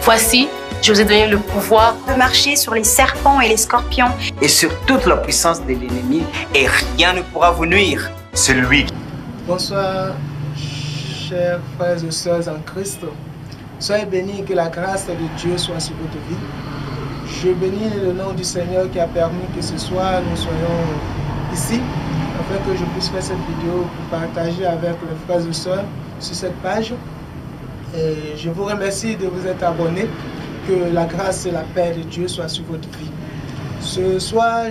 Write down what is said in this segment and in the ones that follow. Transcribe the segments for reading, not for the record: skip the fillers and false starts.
Voici, je vous ai donné le pouvoir de marcher sur les serpents et les scorpions et sur toute la puissance de l'ennemi, et rien ne pourra vous nuire. C'est lui. Bonsoir, chers frères et sœurs en Christ. Soyez bénis, que la grâce de Dieu soit sur votre vie. Je bénis le nom du Seigneur qui a permis que ce soir nous soyons ici, afin que je puisse faire cette vidéo pour partager avec les frères et sœurs sur cette page. Et je vous remercie de vous être abonnés. Que la grâce et la paix de Dieu soient sur votre vie. Ce soir,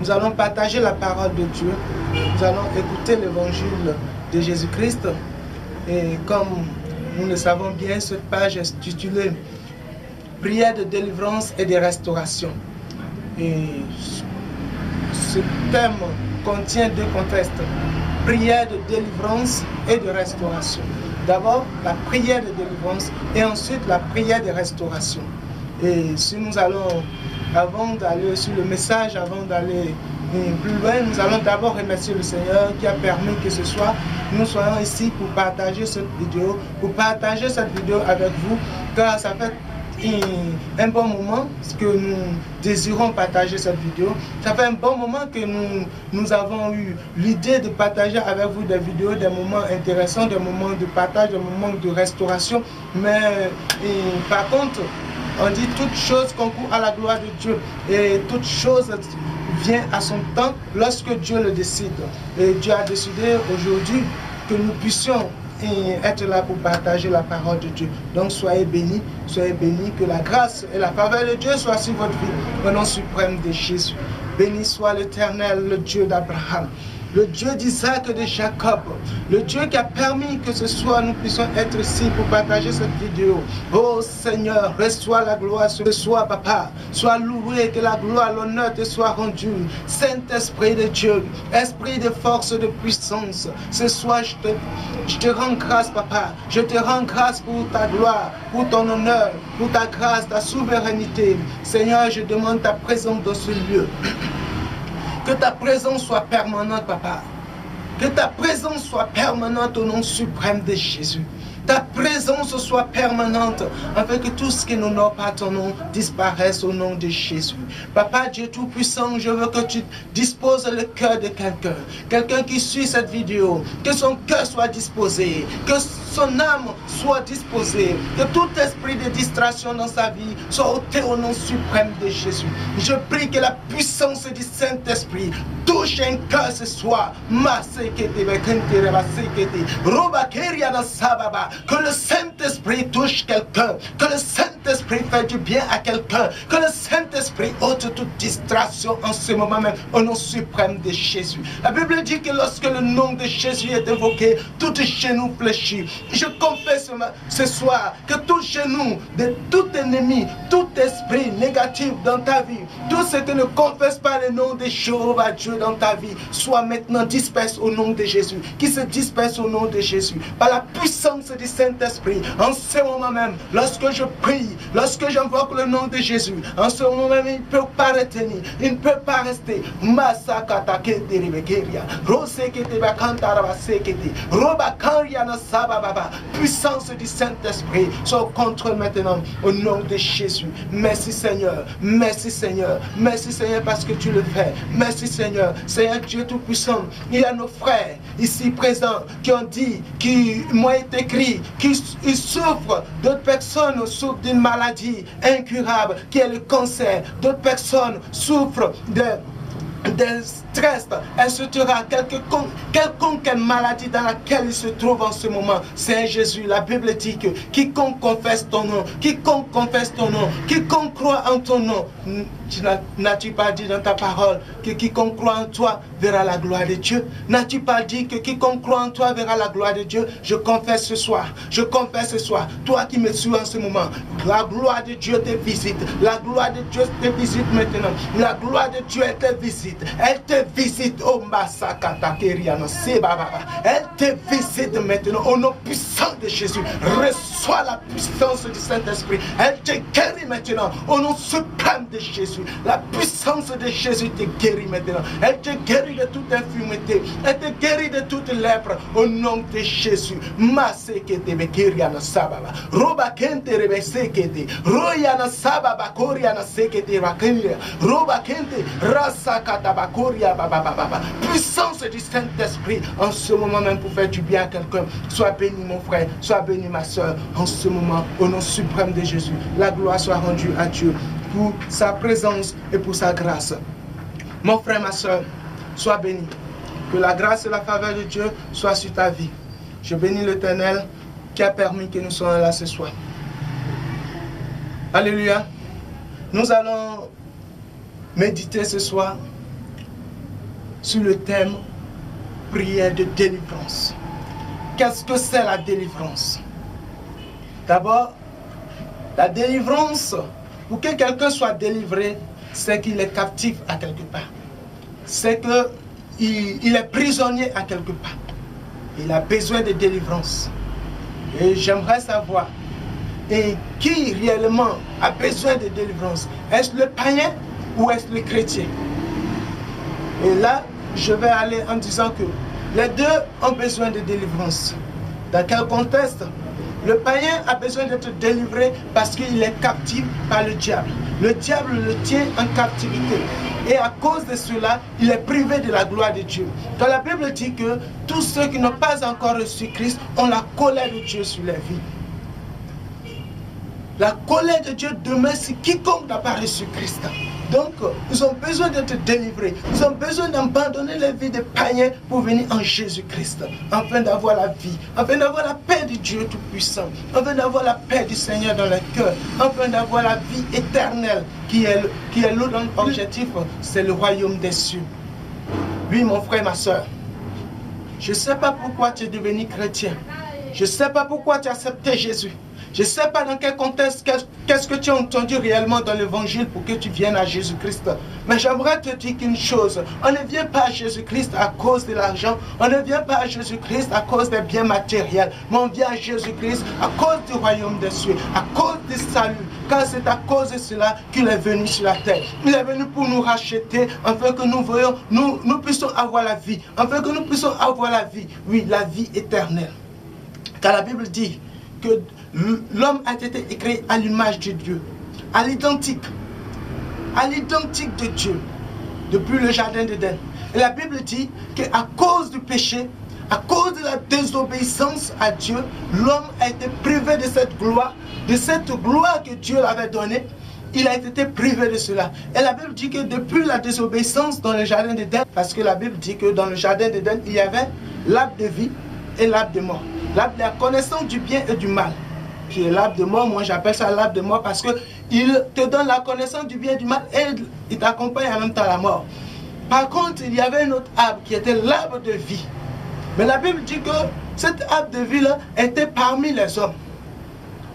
nous allons partager la parole de Dieu. Nous allons écouter l'évangile de Jésus-Christ. Et comme nous le savons bien, cette page est intitulée « Prière de délivrance et de restauration ». Et ce thème contient deux contextes. Prière de délivrance et de restauration. D'abord, la prière de délivrance et ensuite la prière de restauration. Et si nous allons, avant d'aller sur le message, avant d'aller plus loin, nous allons d'abord remercier le Seigneur qui a permis que ce soir, nous soyons ici pour partager cette vidéo, avec vous, car ça fait un bon moment que nous désirons partager cette vidéo. Ça fait un bon moment que nous avons eu l'idée de partager avec vous des vidéos, des moments intéressants, des moments de partage, des moments de restauration. Mais par contre, on dit toute chose concourt à la gloire de Dieu. Et toute chose vient à son temps lorsque Dieu le décide. Et Dieu a décidé aujourd'hui que nous puissions être là pour partager la parole de Dieu. Donc soyez bénis, que la grâce et la faveur de Dieu soient sur votre vie, au nom suprême de Jésus. Béni soit l'Éternel, le Dieu d'Abraham, le Dieu d'Isaac et de Jacob, le Dieu qui a permis que ce soir nous puissions être ici pour partager cette vidéo. Oh Seigneur, reçois la gloire ce soir, Papa. Sois loué, que la gloire, l'honneur te soit rendu. Saint-Esprit de Dieu, Esprit de force, de puissance, ce soir je te rends grâce, Papa. Je te rends grâce pour ta gloire, pour ton honneur, pour ta grâce, ta souveraineté. Seigneur, je demande ta présence dans ce lieu. Que ta présence soit permanente, Papa. Que ta présence soit permanente au nom suprême de Jésus. Ta présence soit permanente, afin que tout ce qui n'honore pas ton nom disparaisse au nom de Jésus. Papa Dieu Tout-Puissant, je veux que tu disposes le cœur de quelqu'un qui suit cette vidéo, que son cœur soit disposé, que son âme soit disposée, que tout esprit de distraction dans sa vie soit ôté au nom suprême de Jésus. Je prie que la puissance du Saint-Esprit touche un cœur ce soir. Que le Saint-Esprit touche quelqu'un, que le Saint-Esprit fait du bien à quelqu'un, que le Saint-Esprit ôte toute distraction en ce moment même, au nom suprême de Jésus. La Bible dit que lorsque le nom de Jésus est évoqué, tout genou fléchit. Je confesse ce soir que tout genou de tout ennemi, tout esprit négatif dans ta vie, tout ce qui ne confesse pas le nom de Jéhovah Dieu dans ta vie, soit maintenant disperse au nom de Jésus, qui se disperse au nom de Jésus, par la puissance du Saint-Esprit. En ce moment même, lorsque je prie, lorsque j'invoque le nom de Jésus, en ce moment même, il ne peut pas retenir, il ne peut pas rester. Puissance du Saint-Esprit, soit contre maintenant, au nom de Jésus. Merci Seigneur, merci Seigneur, merci Seigneur parce que tu le fais. Merci Seigneur, Seigneur Dieu Tout-Puissant. Il y a nos frères ici présents qui ont dit, qui m'ont écrit, qu'ils souffrent, d'autres personnes souffrent d'une maladie incurable qui est le cancer, d'autres personnes souffrent de stress, etc. Quelconque maladie dans laquelle il se trouve en ce moment. Seigneur Jésus, la Bible dit que quiconque confesse ton nom, quiconque croit en ton nom, n'as-tu pas dit dans ta parole que quiconque croit en toi verra la gloire de Dieu? N'as-tu pas dit que quiconque croit en toi verra la gloire de Dieu? Je confesse ce soir, toi qui me suis en ce moment, la gloire de Dieu te visite, la gloire de Dieu te visite maintenant, la gloire de Dieu te visite, elle te visite, oh Masakata Keriano Sebaba, elle te visite maintenant au nom puissant de Jésus. reçois la puissance du Saint-Esprit. Elle te guérit maintenant. Au nom suprême de Jésus. La puissance de Jésus te guérit maintenant. Elle te guérit de toute infirmité. Elle te guérit de toute lèpre. Au nom de Jésus. Masekete bekiriana sababa. Roba kente rebesekete. Royana sababa koriana sekete rakendia. Roba kente rasakata bakoria baba baba. Puissance du Saint-Esprit en ce moment même pour faire du bien à quelqu'un. Sois béni mon frère, sois béni ma soeur en ce moment au nom suprême de Jésus. La gloire soit rendue à Dieu pour sa présence et pour sa grâce. Mon frère, ma soeur, sois béni. Que la grâce et la faveur de Dieu soient sur ta vie. Je bénis l'Éternel qui a permis que nous soyons là ce soir. Alléluia. Nous allons méditer ce soir sur le thème prière de délivrance. Qu'est-ce que c'est la délivrance? D'abord, la délivrance, pour que quelqu'un soit délivré, c'est qu'il est captif à quelque part. C'est qu'il est prisonnier à quelque part. Il a besoin de délivrance. Et j'aimerais savoir, et qui réellement a besoin de délivrance? Est-ce le païen ou est-ce le chrétien? Et là, je vais aller en disant que les deux ont besoin de délivrance. Dans quel contexte? Le païen a besoin d'être délivré parce qu'il est captif par le diable. Le diable le tient en captivité. Et à cause de cela, il est privé de la gloire de Dieu. Quand la Bible dit que tous ceux qui n'ont pas encore reçu Christ ont la colère de Dieu sur leur vie. La colère de Dieu demeure sur quiconque n'a pas reçu Christ. Donc, ils ont besoin d'être délivrés. Ils ont besoin d'abandonner la vie des païens pour venir en Jésus-Christ, afin d'avoir la vie, afin d'avoir la paix de Dieu Tout-Puissant, afin d'avoir la paix du Seigneur dans leur cœur, afin d'avoir la vie éternelle qui est l'objectif, c'est le royaume des cieux. Oui, mon frère, ma soeur, je ne sais pas pourquoi tu es devenu chrétien. Je ne sais pas pourquoi tu as accepté Jésus. Je ne sais pas dans quel contexte, qu'est-ce que tu as entendu réellement dans l'évangile pour que tu viennes à Jésus-Christ. Mais j'aimerais te dire qu'une chose, on ne vient pas à Jésus-Christ à cause de l'argent, on ne vient pas à Jésus-Christ à cause des biens matériels, mais on vient à Jésus-Christ à cause du royaume des cieux, à cause du salut, car c'est à cause de cela qu'il est venu sur la terre. Il est venu pour nous racheter, afin que nous puissions avoir la vie, afin que nous puissions avoir la vie, oui, la vie éternelle. Car la Bible dit que l'homme a été créé à l'image de Dieu, à l'identique de Dieu, depuis le jardin d'Éden. Et la Bible dit qu'à cause du péché, à cause de la désobéissance à Dieu, l'homme a été privé de cette gloire que Dieu l'avait donnée. Il a été privé de cela. Et la Bible dit que depuis la désobéissance dans le jardin d'Éden, parce que la Bible dit que dans le jardin d'Éden, il y avait l'arbre de vie et l'arbre de mort. L'arbre de la connaissance du bien et du mal, qui est l'arbre de mort. Moi j'appelle ça l'arbre de mort parce qu'il te donne la connaissance du bien et du mal et il t'accompagne en même temps à la mort. Par contre, il y avait un autre arbre qui était l'arbre de vie. Mais la Bible dit que cet arbre de vie-là était parmi les hommes.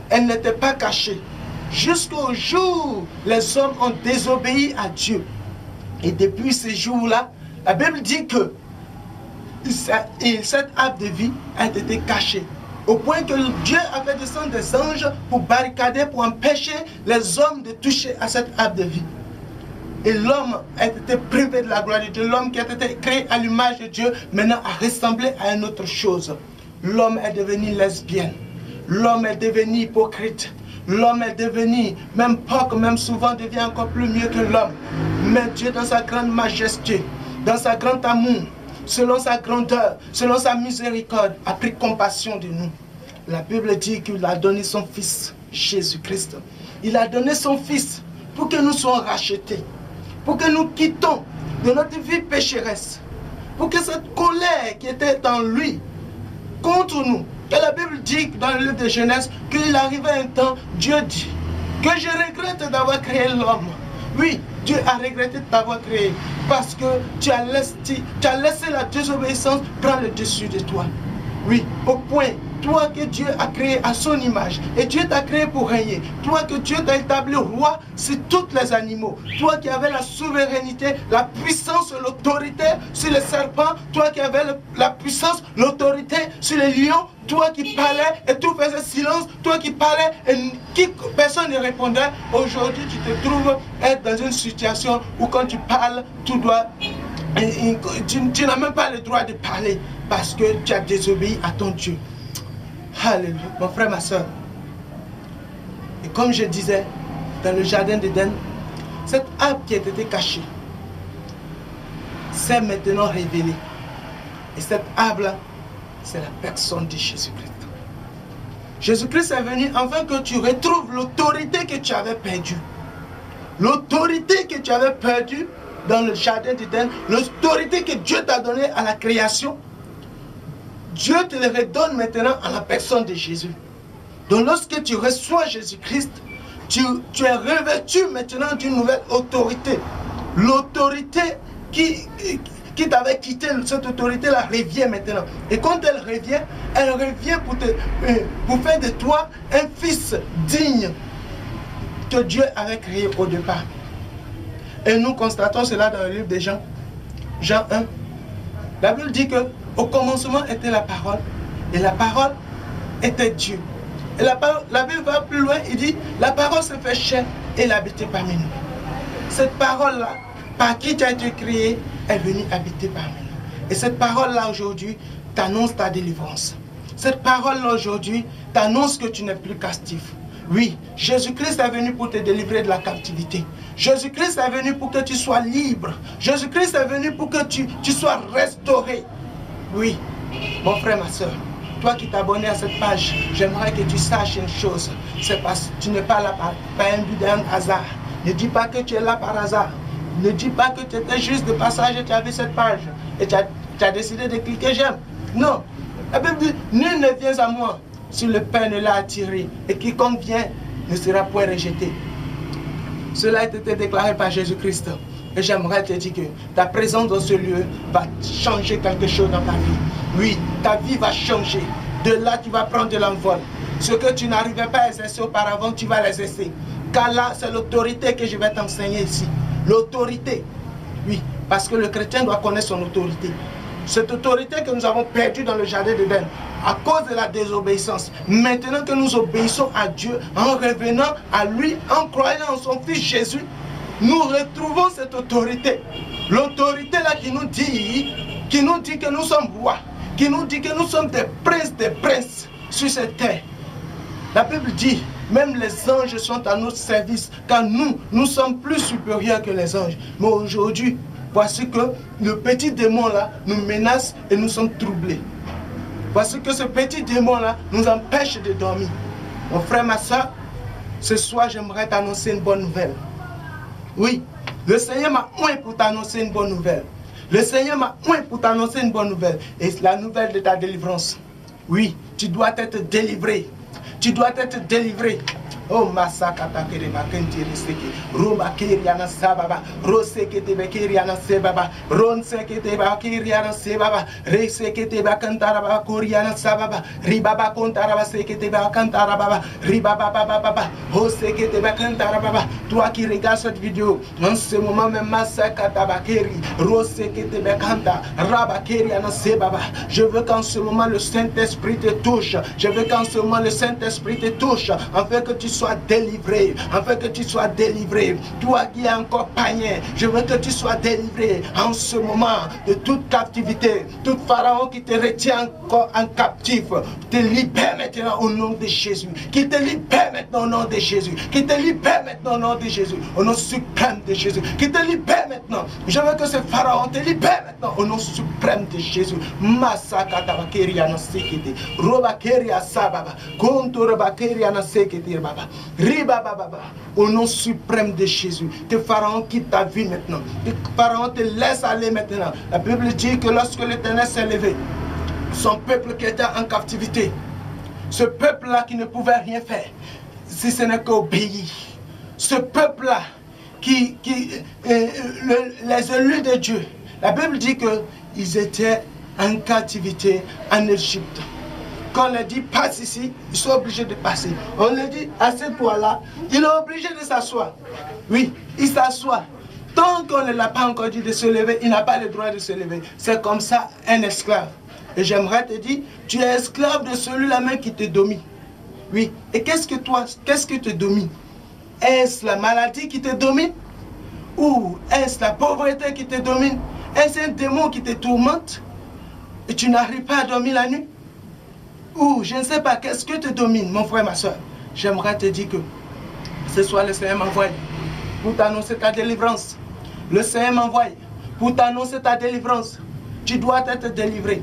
Elle n'était pas cachée. Jusqu'au jour où les hommes ont désobéi à Dieu. Et depuis ce jour-là, la Bible dit que cet arbre de vie a été caché. Au point que Dieu a fait descendre des anges pour barricader, pour empêcher les hommes de toucher à cet arbre de vie. Et l'homme a été privé de la gloire de Dieu. L'homme qui a été créé à l'image de Dieu, maintenant a ressemblé à une autre chose. L'homme est devenu lesbienne. L'homme est devenu hypocrite. L'homme est devenu, même Pâques, même souvent devient encore plus mieux que l'homme. Mais Dieu, dans sa grande majesté, dans sa grande amour, selon sa grandeur, selon sa miséricorde, a pris compassion de nous. La Bible dit qu'il a donné son Fils, Jésus-Christ. Il a donné son Fils pour que nous soyons rachetés, pour que nous quittons de notre vie pécheresse, pour que cette colère qui était en lui, contre nous, et la Bible dit dans le livre de Genèse qu'il arrivait un temps, Dieu dit que je regrette d'avoir créé l'homme. Oui, Dieu a regretté de t'avoir créé parce que tu as laissé la désobéissance prendre le dessus de toi. Oui, au point Toi que Dieu a créé à son image. Et Dieu t'a créé pour régner. Toi que Dieu t'a établi roi sur tous les animaux. Toi qui avais la souveraineté, la puissance, l'autorité sur les serpents. Toi qui avais la puissance, l'autorité sur les lions. Toi qui parlais et tout faisait silence. Toi qui parlais et personne ne répondait. Aujourd'hui, tu te trouves être dans une situation où quand tu parles, tu dois... Tu n'as même pas le droit de parler parce que tu as désobéi à ton Dieu. Alléluia, mon frère, ma soeur. Et comme je disais, dans le jardin d'Éden, cette arbre qui a été cachée s'est maintenant révélée. Et cette arbre-là, c'est la personne de Jésus-Christ. Jésus-Christ est venu afin que tu retrouves l'autorité que tu avais perdue. L'autorité que tu avais perdue dans le jardin d'Éden, l'autorité que Dieu t'a donnée à la création, Dieu te le redonne maintenant à la personne de Jésus. Donc lorsque tu reçois Jésus-Christ, tu es revêtu maintenant d'une nouvelle autorité. L'autorité qui t'avait quitté, cette autorité-là revient maintenant. Et quand elle revient pour faire de toi un fils digne que Dieu avait créé au départ. Et nous constatons cela dans le livre de Jean. Jean 1. La Bible dit que au commencement était la parole. Et la parole était Dieu. Et la Bible va plus loin, il dit, la parole se fait chair et elle habitait parmi nous. Cette parole-là, par qui tu as été créé, est venue habiter parmi nous. Et cette parole-là aujourd'hui t'annonce ta délivrance. Cette parole-là aujourd'hui t'annonce que tu n'es plus captif. Oui, Jésus-Christ est venu pour te délivrer de la captivité. Jésus-Christ est venu pour que tu sois libre. Jésus-Christ est venu pour que tu sois restauré. Oui, mon frère, ma soeur, toi qui t'es abonné à cette page, j'aimerais que tu saches une chose. C'est parce que tu n'es pas là par un but d'un hasard. Ne dis pas que tu es là par hasard. Ne dis pas que tu étais juste de passage et tu as vu cette page. Et tu as décidé de cliquer j'aime. Non. La Bible dit, nul ne vient à moi si le Père ne l'a attiré. Et quiconque vient ne sera point rejeté. Cela a été déclaré par Jésus-Christ. Et j'aimerais te dire que ta présence dans ce lieu va changer quelque chose dans ta vie. Oui, ta vie va changer. De là, tu vas prendre de l'envol. Ce que tu n'arrivais pas à exercer auparavant, tu vas l'exercer. Car là, c'est l'autorité que je vais t'enseigner ici. L'autorité. Oui, parce que le chrétien doit connaître son autorité. Cette autorité que nous avons perdue dans le jardin d'Éden à cause de la désobéissance. Maintenant que nous obéissons à Dieu, en revenant à lui, en croyant en son Fils Jésus, nous retrouvons cette autorité. L'autorité là qui nous dit que nous sommes rois, qui nous dit que nous sommes des princes sur cette terre. La Bible dit, même les anges sont à notre service, car nous sommes plus supérieurs que les anges. Mais aujourd'hui, voici que le petit démon là nous menace et nous sommes troublés. Voici que ce petit démon là nous empêche de dormir. Mon frère, ma soeur, ce soir j'aimerais t'annoncer une bonne nouvelle. Oui, le Seigneur m'a oint pour t'annoncer une bonne nouvelle. Le Seigneur m'a oint pour t'annoncer une bonne nouvelle. Et la nouvelle de ta délivrance. Oui, tu dois être délivré. Tu dois être délivré. Oh masakata kere bakentiri seki roba kiriana sababa rosekete bekiriana sebaba ronsekete bakiriana sebaba resekete bakantara bakoriana sababa ribaba kontara basekete bakantara baba ribaba baba hosekete bakantara baba. Toi qui regardes cette vidéo en ce moment même masakata bakeri rosekete bakanta rabakiriana sebaba, je veux qu'en ce moment le Saint-Esprit te touche. Je veux qu'en ce moment le Saint-Esprit te touche afin que tu sois délivré, afin que tu sois délivré. Toi qui es encore païen, je veux que tu sois délivré en ce moment de toute captivité. Tout pharaon qui te retient encore en captif, te libère maintenant au nom de Jésus. Qui te libère maintenant au nom de Jésus. Qui te libère maintenant au nom de Jésus. Au nom suprême de Jésus. Qui te libère maintenant. Je veux que ce pharaon te libère maintenant au nom suprême de Jésus. Masakata bakeria na sekete. Roba keria sababa. Konto bakeria na sekete baba. Riba baba. Au nom suprême de Jésus. Tes pharaons quittent ta vie maintenant. Tes pharaons te laissent aller maintenant. La Bible dit que lorsque l'Éternel s'est levé, son peuple qui était en captivité, ce peuple-là qui ne pouvait rien faire, si ce n'est qu'obéir. Ce peuple-là les élus de Dieu, la Bible dit qu'ils étaient en captivité en Égypte. Quand on leur dit passe ici, ils sont obligés de passer. On leur dit assieds-toi là, il est obligé de s'asseoir. Oui, il s'assoit. Tant qu'on ne l'a pas encore dit de se lever, il n'a pas le droit de se lever. C'est comme ça un esclave. Et j'aimerais te dire, tu es esclave de celui-là même qui te domine. Oui, et qu'est-ce que te domine? Est-ce la maladie qui te domine? Ou est-ce la pauvreté qui te domine? Est-ce un démon qui te tourmente? Et tu n'arrives pas à dormir la nuit? Ou je ne sais pas, qu'est-ce que te domine, mon frère, ma soeur? J'aimerais te dire que ce soir le Seigneur m'envoie pour t'annoncer ta délivrance. Le Seigneur m'envoie pour t'annoncer ta délivrance. Tu dois être délivré.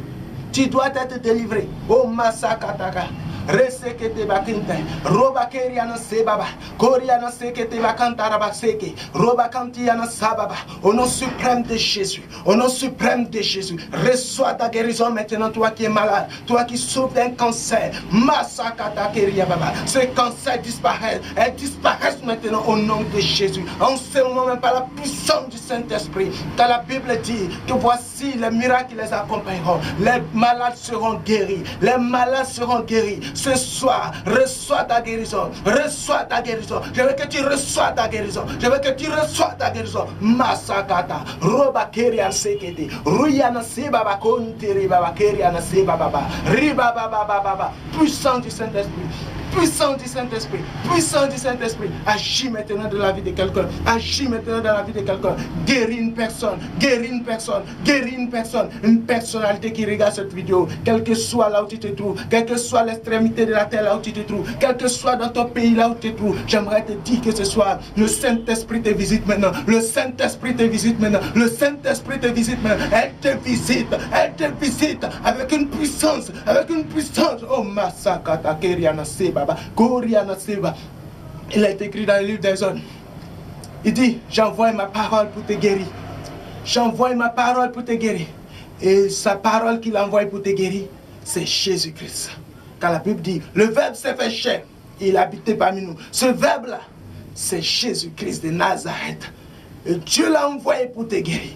Tu dois être délivré. Oh Masakataka. Resekete bakinte, roba keriana sebaba, koriana sekete bakanta rabaseke, roba kantiana sababa. Au nom suprême de Jésus, au nom suprême de Jésus, reçois ta guérison maintenant, toi qui es malade, toi qui souffres d'un cancer. Masakata keria baba, ce cancer disparaît, elle disparaît maintenant au nom de Jésus. En ce moment même par la puissance du Saint-Esprit, car la Bible dit que voici les miracles qui les accompagneront, les malades seront guéris, les malades seront guéris. Ce soir, reçois ta guérison. Reçois ta guérison. Je veux que tu reçois ta guérison. Je veux que tu reçois ta guérison. Masakata. Roba kerian sekete. Ruyana sebaba konteri baba keriana sebaba. Riba baba baba. Puissant du Saint-Esprit. Puissant du Saint-Esprit, puissant du Saint-Esprit, agis maintenant dans la vie de quelqu'un, agis maintenant dans la vie de quelqu'un, guéris une personne, guéris une personne, guéris une personnalité qui regarde cette vidéo, quel que soit là où tu te trouves, quelle que soit l'extrémité de la terre là où tu te trouves, quel que soit dans ton pays là où tu te trouves, j'aimerais te dire que ce soir, le Saint-Esprit te visite maintenant, le Saint-Esprit te visite maintenant, le Saint-Esprit te visite maintenant, elle te visite avec une puissance, oh Masakata Keriana Seba. Il est écrit dans le livre des hommes. Il dit, j'envoie ma parole pour te guérir. J'envoie ma parole pour te guérir. Et sa parole qu'il envoie pour te guérir, c'est Jésus-Christ. Car la Bible dit, le Verbe s'est fait chair. Il habitait parmi nous. Ce Verbe-là, c'est Jésus-Christ de Nazareth. Et Dieu l'a envoyé pour te guérir.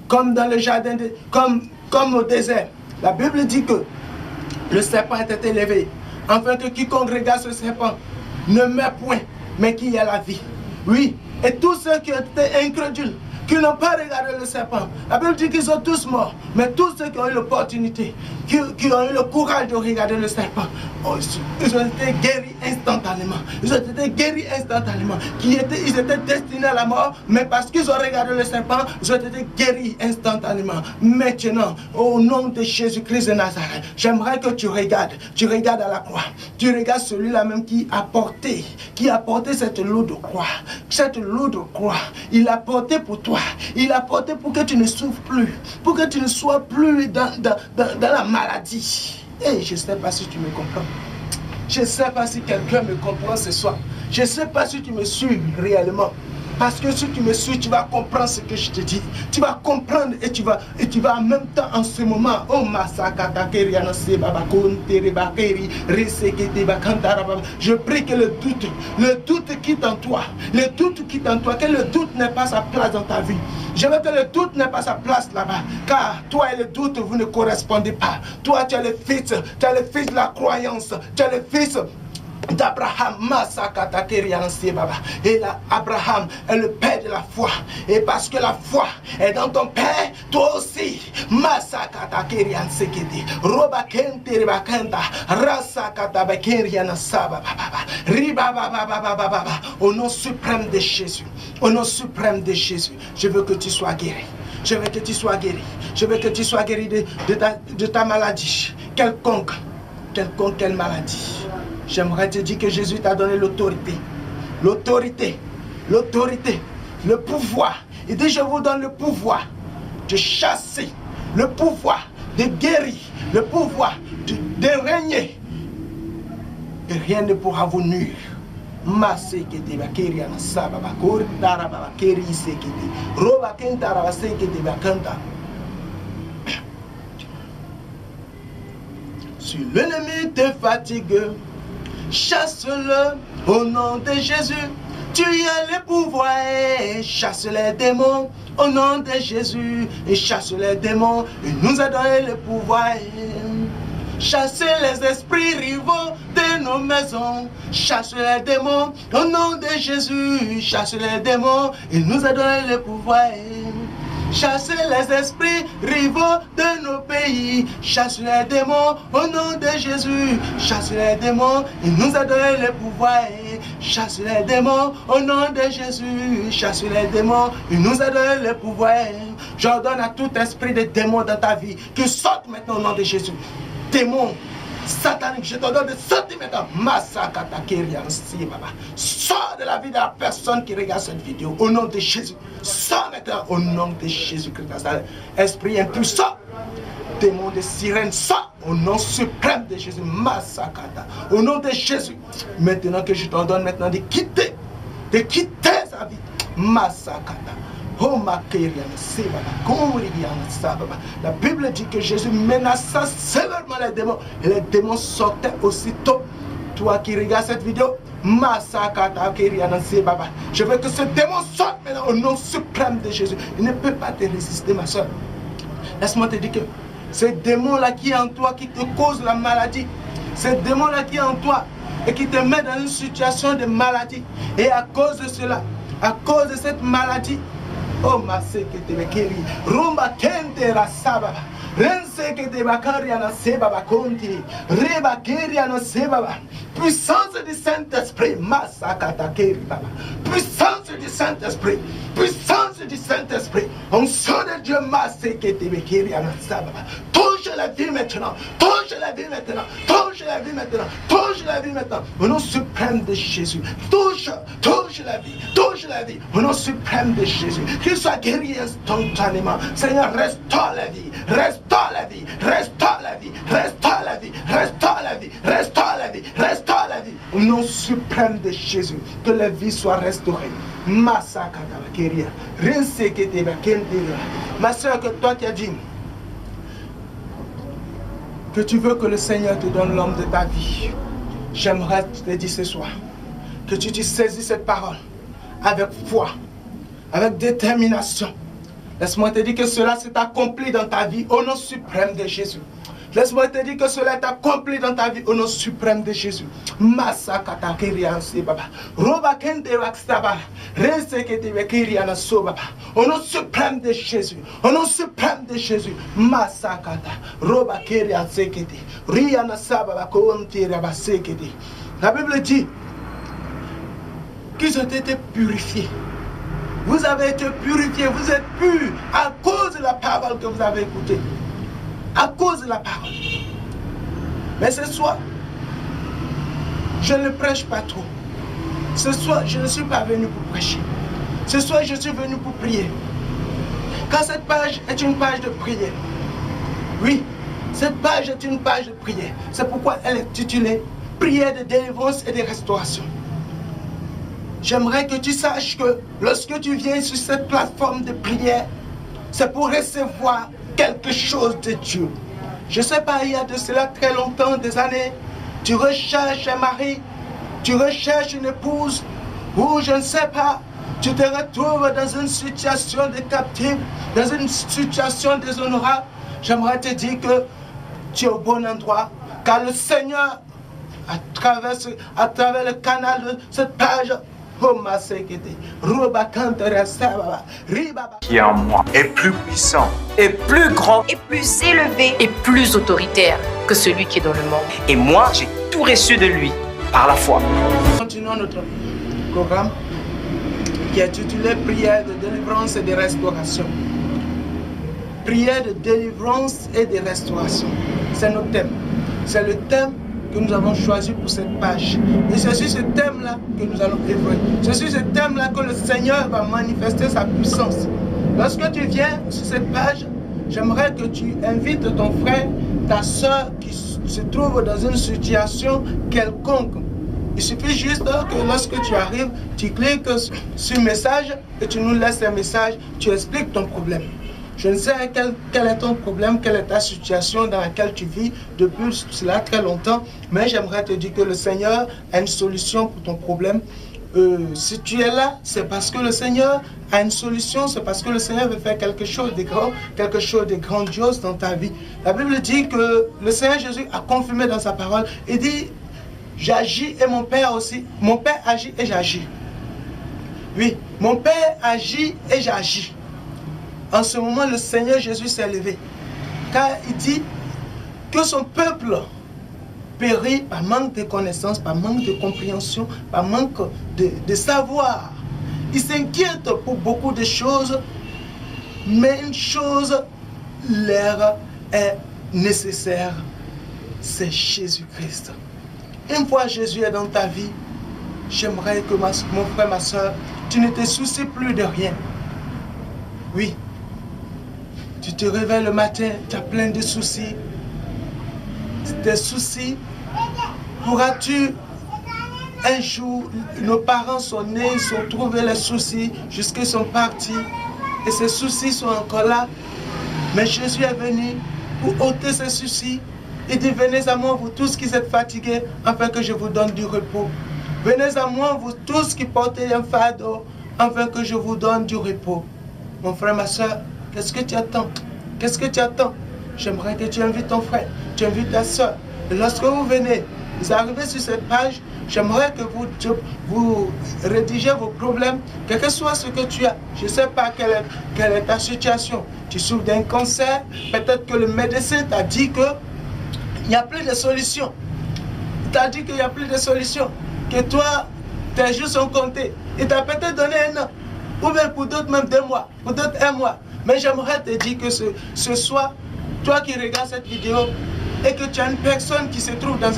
Comme dans le jardin, comme au désert. La Bible dit que le serpent était élevé, afin que quiconque regarde ce serpent ne meurt point, mais qu'il y ait la vie. Oui, et tous ceux qui ont été incrédules, qui n'ont pas regardé le serpent, la Bible dit qu'ils sont tous morts, mais tous ceux qui ont eu l'opportunité, qui ont eu le courage de regarder le serpent, ils ont été guéris instantanément. Ils ont été guéris instantanément. Ils étaient destinés à la mort, mais parce qu'ils ont regardé le serpent, ils ont été guéris instantanément. Maintenant, au nom de Jésus-Christ de Nazareth, j'aimerais que tu regardes à la croix. Tu regardes celui-là même qui a porté cette lourde croix. Cette lourde croix, il a porté pour toi. Il a porté pour que tu ne souffres plus, pour que tu ne sois plus dans la maladie. Et je ne sais pas si tu me comprends. Je ne sais pas si quelqu'un me comprend ce soir. Je ne sais pas si tu me suis réellement. Parce que si tu me suis, tu vas comprendre ce que je te dis. Tu vas comprendre et tu vas en même temps en ce moment. Oh Masakata Keriana Sebaba Kontere Bakeri Resekete Bakantara. Je prie que le doute quitte en toi. Le doute quitte en toi. Que le doute n'ait pas sa place dans ta vie. Je veux que le doute n'ait pas sa place là-bas. Car toi et le doute, vous ne correspondez pas. Toi, tu es le fils de la croyance. Tu es le fils d'Abraham. Et là, Abraham est le père de la foi. Et parce que la foi est dans ton père, toi aussi. Au nom suprême de Jésus, au nom suprême de Jésus, je veux que tu sois guéri. Je veux que tu sois guéri. Je veux que tu sois guéri de ta maladie. Quelle maladie. J'aimerais te dire que Jésus t'a donné l'autorité. L'autorité, le pouvoir. Il dit, je vous donne le pouvoir de chasser, le pouvoir de guérir, le pouvoir de régner. Et rien ne pourra vous nuire. Si l'ennemi te fatigue, chasse-le au nom de Jésus. Tu as le pouvoir et chasse les démons au nom de Jésus. Et chasse les démons. Il nous a donné le pouvoir. chassez les esprits rivaux de nos maisons, chassez les démons au nom de Jésus, chassez les démons, il nous a donné le pouvoir. Chassez les esprits rivaux de nos pays, chassez les démons au nom de Jésus, chassez les démons, il nous a donné le pouvoir. Chassez les démons au nom de Jésus, chassez les démons, il nous a donné le pouvoir. J'ordonne à tout esprit de démons dans ta vie que sorte maintenant au nom de Jésus. Démons sataniques, je t'ordonne de sortir maintenant. Sors de la vie de la personne qui regarde cette vidéo au nom de Jésus. Sors maintenant au nom de Jésus-Christ. Esprit impuissant, démon de sirène, sors au nom suprême de Jésus. Massakata. Au nom de Jésus. Maintenant que je t'ordonne maintenant de quitter sa vie. Massakata. La Bible dit que Jésus menaça sévèrement les démons et les démons sortaient aussitôt. Toi qui regardes cette vidéo, je veux que ce démon sorte maintenant au nom suprême de Jésus. Il ne peut pas te résister, ma soeur. Laisse-moi te dire que ce démon-là qui est en toi, qui te cause la maladie, ce démon-là qui est en toi et qui te met dans une situation de maladie, et à cause de cela, à cause de cette maladie, oh ma sekete rumba kente rasaba rense que te bakaria na sebaba konti reba keria na sebaba puissance du Saint-Esprit masakata keri baba puissance du Saint-Esprit onction de Dieu maseke te bekeria na sababa touche la vie maintenant au nom suprême de Jésus. Touche la vie au nom suprême de Jésus. Qu'il soit guéri instantanément. Seigneur, restaure la vie au nom suprême de Jésus. Que la vie soit restaurée. Ma soeur, que toi qui as dit que tu veux que le Seigneur te donne l'homme de ta vie, j'aimerais te dire ce soir que tu saisis cette parole avec foi, avec détermination. Laisse-moi te dire que cela s'est accompli dans ta vie au nom suprême de Jésus. Laisse-moi te dire que cela est accompli dans ta vie au nom suprême de Jésus. Masakata kiriansi baba. Roba kende wakstaba. Resekete bekiriana so baba. Au nom suprême de Jésus. Au nom suprême de Jésus. Masakata. Roba kiriansekete. Riana sababa konti rabasekete. La Bible dit qu'ils ont été purifiés. Vous avez été purifiés, vous êtes purs à cause de la parole que vous avez écoutée. À cause de la parole. Mais ce soir, je ne prêche pas trop. Ce soir, je ne suis pas venu pour prêcher. Ce soir, je suis venu pour prier. Car cette page est une page de prière. Oui, cette page est une page de prière. C'est pourquoi elle est titulée « Prière de délivrance et de restauration ». J'aimerais que tu saches que lorsque tu viens sur cette plateforme de prière, c'est pour recevoir quelque chose de Dieu. Je ne sais pas, il y a de cela très longtemps, des années, tu recherches un mari, tu recherches une épouse, ou je ne sais pas, tu te retrouves dans une situation de captif, dans une situation déshonorable. J'aimerais te dire que tu es au bon endroit, car le Seigneur, à travers le canal de cette page, qui est en moi est plus puissant, est plus grand, Et plus élevé. Et plus autoritaire que celui qui est dans le monde. et moi j'ai tout reçu de lui par la foi. Continuons notre programme qui est intitulé Prière de délivrance et de restauration. Prière de délivrance et de restauration. C'est notre thème. C'est le thème que nous avons choisi pour cette page. Et c'est sur ce thème-là que nous allons œuvrer. C'est sur ce thème-là que le Seigneur va manifester sa puissance. Lorsque tu viens sur cette page, j'aimerais que tu invites ton frère, ta soeur qui se trouve dans une situation quelconque. Il suffit juste que lorsque tu arrives, tu cliques sur message et tu nous laisses un message, tu expliques ton problème. Je ne sais quel est ton problème, quelle est ta situation dans laquelle tu vis depuis cela très longtemps, mais j'aimerais te dire que le Seigneur a une solution pour ton problème. si tu es là, c'est parce que le Seigneur a une solution, c'est parce que le Seigneur veut faire quelque chose de grand, quelque chose de grandiose dans ta vie. La Bible dit que le Seigneur Jésus a confirmé dans sa parole, il dit, j'agis et mon Père aussi, mon Père agit et j'agis. Oui, mon Père agit et j'agis. En ce moment, le Seigneur Jésus s'est levé, car il dit que son peuple périt par manque de connaissances, par manque de compréhension, par manque de savoir. Il s'inquiète pour beaucoup de choses, mais une chose leur est nécessaire, c'est Jésus-Christ. Une fois Jésus est dans ta vie, j'aimerais que mon frère, ma soeur, tu ne te soucies plus de rien. Oui, tu te réveilles le matin, tu as plein de soucis. Tes soucis, pourras-tu un jour, nos parents sont nés, ils ont trouvé les soucis, jusqu'à sont partis, et ces soucis sont encore là. Mais Jésus est venu pour ôter ces soucis. Il dit, venez à moi, vous tous qui êtes fatigués, afin que je vous donne du repos. Venez à moi, vous tous qui portez un fardeau, afin que je vous donne du repos. Mon frère, ma soeur, qu'est-ce que tu attends? Qu'est-ce que tu attends? J'aimerais que tu invites ton frère, tu invites ta soeur. Et lorsque vous venez, vous arrivez sur cette page, j'aimerais que vous rédigez vos problèmes, quel que soit ce que tu as. Je ne sais pas quelle est ta situation. Tu souffres d'un cancer, peut-être que le médecin t'a dit qu'il n'y a plus de solution. Il t'a dit qu'il n'y a plus de solution, que toi, tes jours sont comptés. Il t'a peut-être donné 1 an, ou bien pour d'autres même 2 mois, pour d'autres 1 mois. Mais j'aimerais te dire que ce soir, toi qui regardes cette vidéo et que tu as une personne qui se trouve dans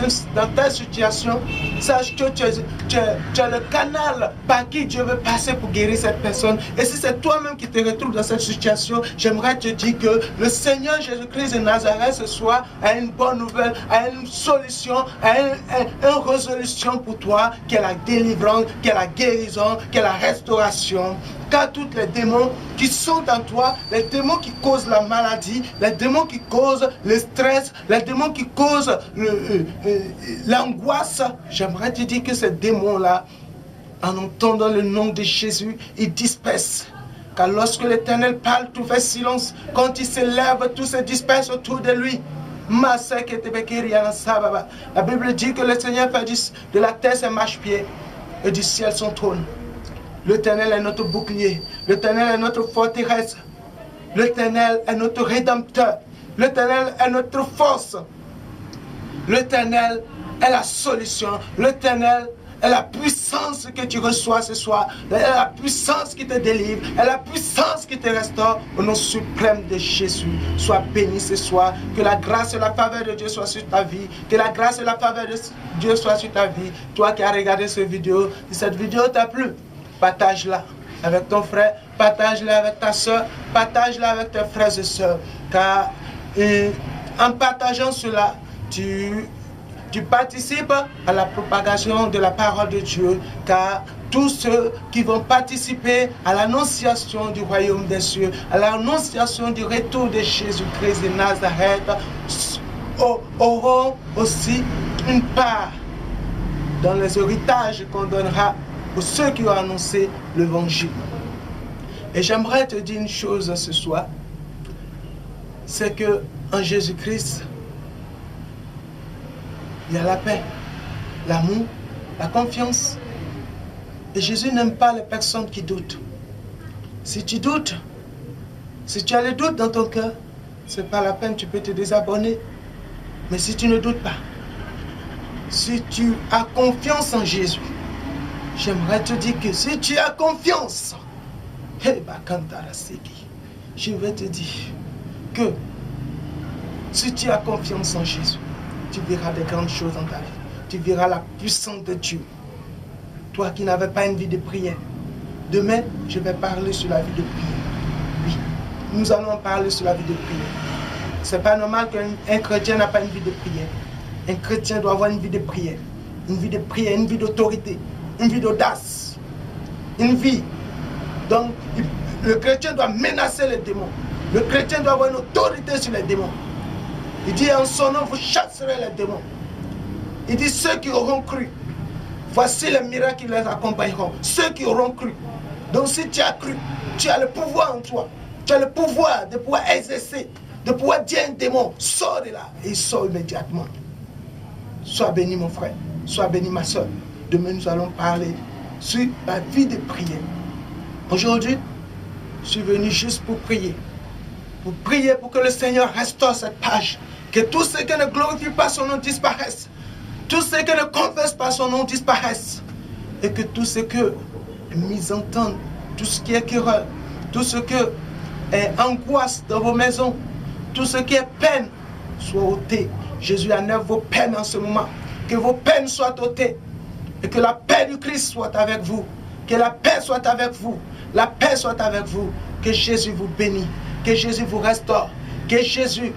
ta situation, sache que tu as le canal par qui Dieu veut passer pour guérir cette personne. Et si c'est toi-même qui te retrouves dans cette situation, j'aimerais te dire que le Seigneur Jésus-Christ de Nazareth ce soir a une bonne nouvelle, a une solution, a une résolution pour toi, qui est la délivrance, qui est la guérison, qui est la restauration. Car tous les démons qui sont en toi, les démons qui causent la maladie, les démons qui causent le stress, les démons qui causent l'angoisse, j'aimerais te dire que ces démons-là, en entendant le nom de Jésus, ils dispersent. Car lorsque l'Éternel parle, tout fait silence. Quand il se lève, tout se disperse autour de lui. La Bible dit que le Seigneur fait de la terre ses marchepieds et du ciel son trône. L'Éternel est notre bouclier, l'Éternel est notre forteresse, l'Éternel est notre rédempteur, l'Éternel est notre force, l'Éternel est la solution, l'Éternel est la puissance que tu reçois ce soir, est la puissance qui te délivre, est la puissance qui te restaure. Au nom suprême de Jésus, sois béni ce soir, que la grâce et la faveur de Dieu soient sur ta vie, que la grâce et la faveur de Dieu soient sur ta vie. Toi qui as regardé cette vidéo, si cette vidéo t'a plu, partage-la avec ton frère, partage-la avec ta soeur, partage-la avec tes frères et soeurs. Car en partageant cela, tu participes à la propagation de la parole de Dieu. Car tous ceux qui vont participer à l'annonciation du royaume des cieux, à l'annonciation du retour de Jésus-Christ de Nazareth, auront aussi une part dans les héritages qu'on donnera pour ceux qui ont annoncé l'évangile. Et j'aimerais te dire une chose ce soir, c'est que en Jésus-Christ, il y a la paix, l'amour, la confiance. Et Jésus n'aime pas les personnes qui doutent. Si tu doutes, si tu as le doute dans ton cœur, ce n'est pas la peine, tu peux te désabonner. Mais si tu ne doutes pas, si tu as confiance en Jésus, j'aimerais te dire que si tu as confiance, je vais te dire que si tu as confiance en Jésus, tu verras des grandes choses dans ta vie. Tu verras la puissance de Dieu. Toi qui n'avais pas une vie de prière, demain, je vais parler sur la vie de prière. Oui, nous allons parler sur la vie de prière. Ce n'est pas normal qu'un chrétien n'a pas une vie de prière. Un chrétien doit avoir une vie de prière. Une vie de prière, une vie d'autorité, une vie d'audace. Une vie. Donc, le chrétien doit menacer les démons. Le chrétien doit avoir une autorité sur les démons. Il dit en son nom, vous chasserez les démons. Il dit ceux qui auront cru voici les miracles qui les accompagneront. Ceux qui auront cru. Donc si tu as cru, tu as le pouvoir en toi. Tu as le pouvoir de pouvoir exercer, de pouvoir dire à un démon, sors de là. Et il sort immédiatement. Sois béni mon frère, sois béni ma soeur. Demain nous allons parler sur la vie de prière. Aujourd'hui, je suis venu juste pour prier. Pour prier pour que le Seigneur restaure cette page. Que tous ceux qui ne glorifient pas son nom disparaissent. Tous ceux qui ne confessent pas son nom disparaissent. Et que tout ce que misentendent, tout ce qui est querelle, tout ce qui est angoisse dans vos maisons, tout ce qui est peine, soit ôté. Jésus enlève vos peines en ce moment. Que vos peines soient ôtées. Et que la paix du Christ soit avec vous. Que la paix soit avec vous. La paix soit avec vous. Que Jésus vous bénisse. Que Jésus vous restaure. Que Jésus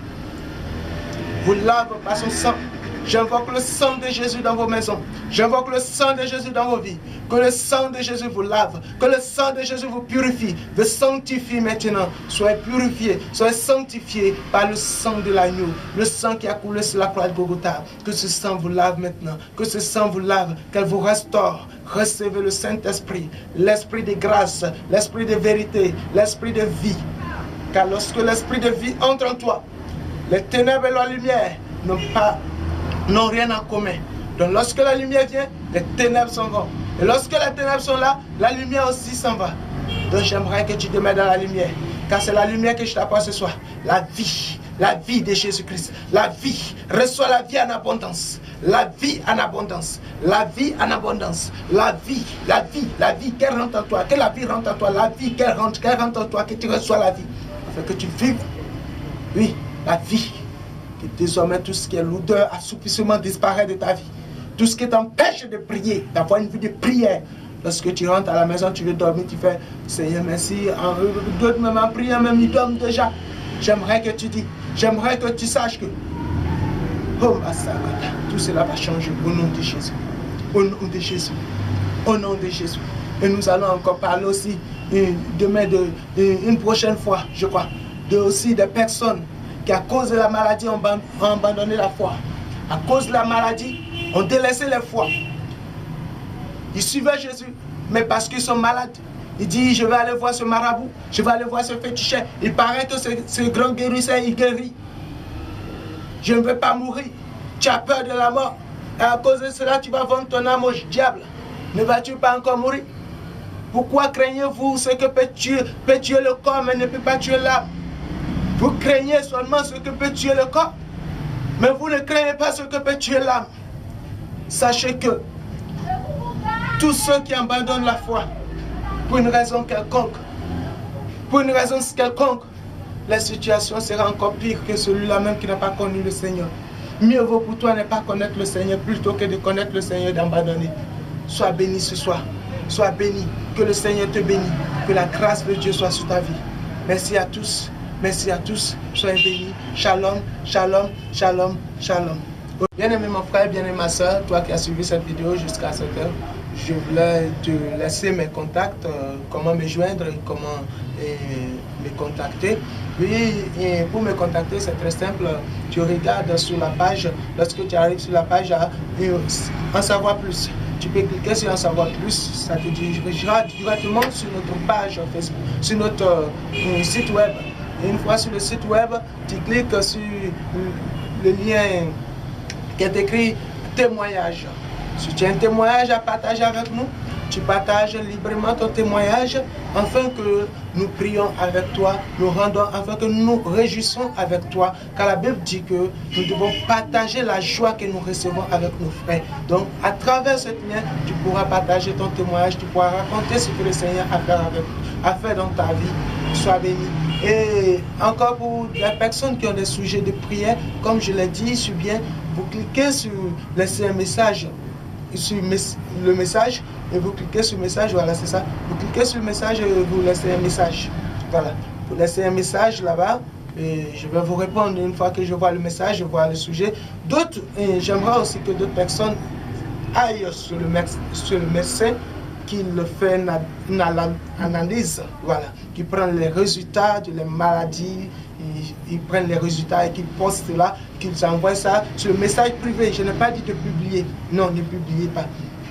vous lave par son sang. J'invoque le sang de Jésus dans vos maisons. J'invoque le sang de Jésus dans vos vies. Que le sang de Jésus vous lave. Que le sang de Jésus vous purifie. Vous sanctifie maintenant. Soyez purifiés. Soyez sanctifiés par le sang de l'agneau. Le sang qui a coulé sur la croix de Golgotha. Que ce sang vous lave maintenant. Que ce sang vous lave. Qu'elle vous restaure. Recevez le Saint-Esprit. L'Esprit de grâce. L'Esprit de vérité. L'Esprit de vie. Car lorsque l'Esprit de vie entre en toi, les ténèbres et la lumière n'ont rien en commun. Donc lorsque la lumière vient, les ténèbres s'en vont. Et lorsque les ténèbres sont là, la lumière aussi s'en va. Donc j'aimerais que tu demeures dans la lumière. Car c'est la lumière que je t'apporte ce soir. La vie de Jésus-Christ. La vie. Reçois la vie en abondance. La vie en abondance. La vie en abondance. La vie qu'elle rentre en toi. Que la vie rentre en toi. La vie qu'elle rentre en toi. Que tu reçois la vie. Afin que tu vives. Oui, la vie. Que désormais tout ce qui est l'odeur, assoupissement disparaît de ta vie. Tout ce qui t'empêche de prier, d'avoir une vie de prière. Lorsque tu rentres à la maison, tu veux dormir, tu fais Seigneur, merci. D'autres même en priant, même ils dorment déjà. J'aimerais que tu dis, j'aimerais que tu saches que oh, tout cela va changer au nom de Jésus. Au nom de Jésus. Au nom de Jésus. Et nous allons encore parler aussi demain, une prochaine fois, je crois, aussi des personnes qui, à cause de la maladie, ont abandonné la foi. À cause de la maladie, ont délaissé la foi. Ils suivaient Jésus, mais parce qu'ils sont malades. Ils disent, je vais aller voir ce marabout, je vais aller voir ce féticheur. Il paraît que ce grand guérisseur, il guérit. Je ne veux pas mourir. Tu as peur de la mort. Et à cause de cela, tu vas vendre ton âme au diable. Ne vas-tu pas encore mourir? Pourquoi craignez-vous ce que peut tuer le corps, mais ne peut pas tuer l'âme? Vous craignez seulement ce que peut tuer le corps, mais vous ne craignez pas ce que peut tuer l'âme. Sachez que tous ceux qui abandonnent la foi, pour une raison quelconque, la situation sera encore pire que celui-là même qui n'a pas connu le Seigneur. Mieux vaut pour toi ne pas connaître le Seigneur plutôt que de connaître le Seigneur et d'abandonner. Sois béni ce soir. Sois béni. Que le Seigneur te bénisse. Que la grâce de Dieu soit sur ta vie. Merci à tous. Merci à tous. Soyez bénis. Shalom, shalom, shalom, shalom. Bien-aimé mon frère, bien-aimé ma soeur, toi qui as suivi cette vidéo jusqu'à cette heure, je voulais te laisser mes contacts, comment me joindre, comment me contacter. Oui, et pour me contacter, c'est très simple. Tu regardes sur la page, lorsque tu arrives sur la page, en savoir plus. Tu peux cliquer sur en savoir plus, ça te dirigera directement sur notre page Facebook, sur notre site web. Et une fois sur le site web, tu cliques sur le lien qui est écrit témoignage. Si tu as un témoignage à partager avec nous, tu partages librement ton témoignage afin que nous prions avec toi, afin que nous nous réjouissons avec toi. Car la Bible dit que nous devons partager la joie que nous recevons avec nos frères. Donc, à travers ce lien, tu pourras partager ton témoignage, tu pourras raconter ce que le Seigneur a fait dans ta vie. Sois béni. Et encore pour les personnes qui ont des sujets de prière, comme je l'ai dit, si bien, vous cliquez sur laisser un message, sur le message, et vous cliquez sur le message, voilà, c'est ça. Vous cliquez sur le message et vous laissez un message. Voilà, vous laissez un message là-bas, et je vais vous répondre une fois que je vois le message, je vois le sujet. D'autres, j'aimerais aussi que d'autres personnes aillent sur le médecin, qu'il fait une analyse, voilà, qui prend les résultats de les maladies, ils prennent les résultats et qu'ils postent là, qu'ils envoient ça sur le message privé. Je n'ai pas dit de publier, non, ne publiez pas.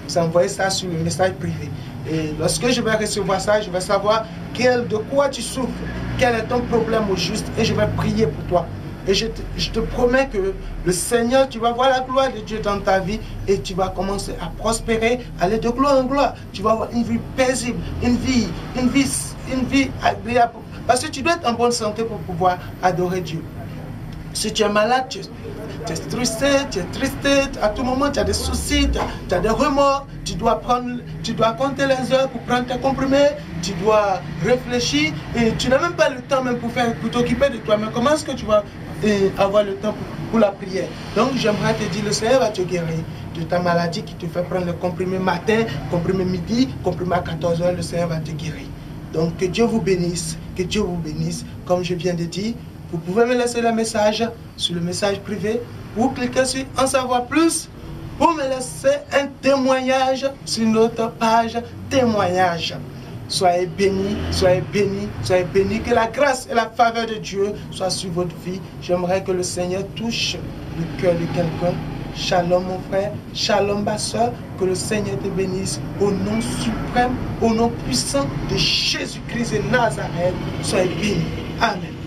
vous envoyez ça sur le message privé. Et lorsque je vais recevoir ça, je vais savoir de quoi tu souffres, quel est ton problème au juste, et je vais prier pour toi. Et je te promets que le Seigneur, tu vas voir la gloire de Dieu dans ta vie et tu vas commencer à prospérer, aller de gloire en gloire. Tu vas avoir une vie paisible, une vie agréable. Parce que tu dois être en bonne santé pour pouvoir adorer Dieu. Si tu es malade, tu es triste, à tout moment tu as des soucis, tu as des remords, tu dois compter les heures pour prendre tes comprimés, tu dois réfléchir et tu n'as même pas le temps même pour t'occuper de toi. Mais comment est-ce que tu vas avoir le temps pour la prière? Donc j'aimerais te dire, le Seigneur va te guérir de ta maladie qui te fait prendre le comprimé matin, comprimé midi, comprimé à 14h, le Seigneur va te guérir. Donc que Dieu vous bénisse, comme je viens de dire. Vous pouvez me laisser le message sur le message privé ou cliquer sur en savoir plus ou me laisser un témoignage sur notre page témoignage. Soyez bénis, soyez bénis, soyez bénis. Que la grâce et la faveur de Dieu soient sur votre vie. J'aimerais que le Seigneur touche le cœur de quelqu'un. Shalom mon frère, shalom ma soeur. Que le Seigneur te bénisse au nom suprême, au nom puissant de Jésus-Christ de Nazareth. Soyez bénis. Amen.